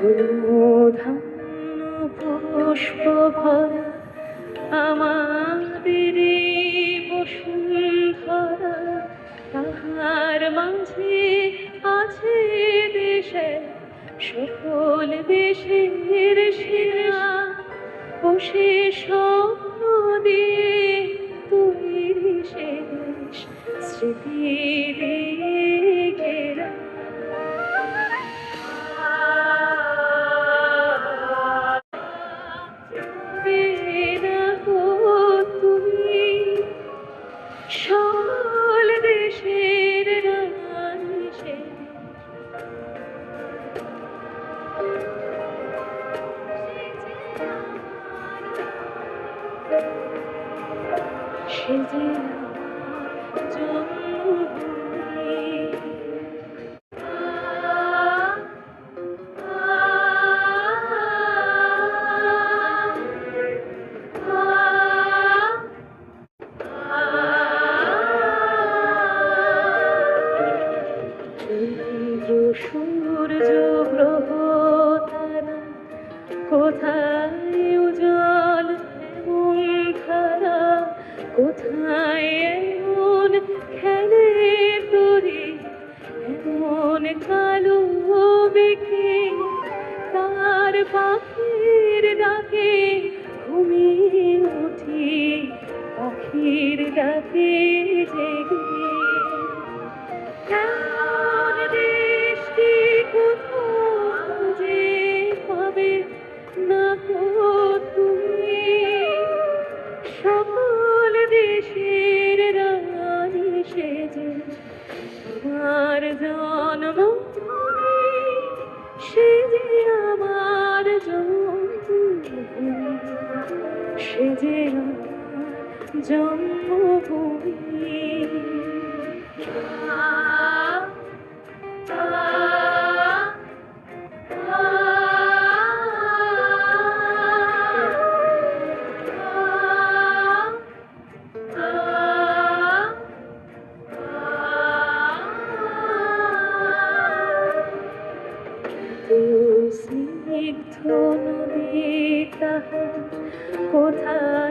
ধন্য পুষ্প ভরা আমাদের বসুন্ধরা, তাহার মাঝে আছে দেশে সকল দেশের সেরা, বসে স্বপ্ন দিয়ে তৈরি সে দেশ স্মৃতি দিয়ে ঘেরা। সকল দেশের রানী সে যে জন্মভূমি। সূর্য গ্রহ তারা কোথায় উজ্জ্বল এমন ধারা, কোথায় এমন খেলে তরি, এমন কালো বেঁকে তার পাখির ডাকে ঘুমিয়ে উঠি, পাখির ডাকে জেগে। কেমন দেশটি কোথাও যে পাবে না গো তুমি, সকল দেশের রানী সেজে আমার জন্মভূমি, সে যে আমার জন্মভূমি, সে যে আমার জন্মভূমি। স্নিগ্ধ নদী তাহার কোথায়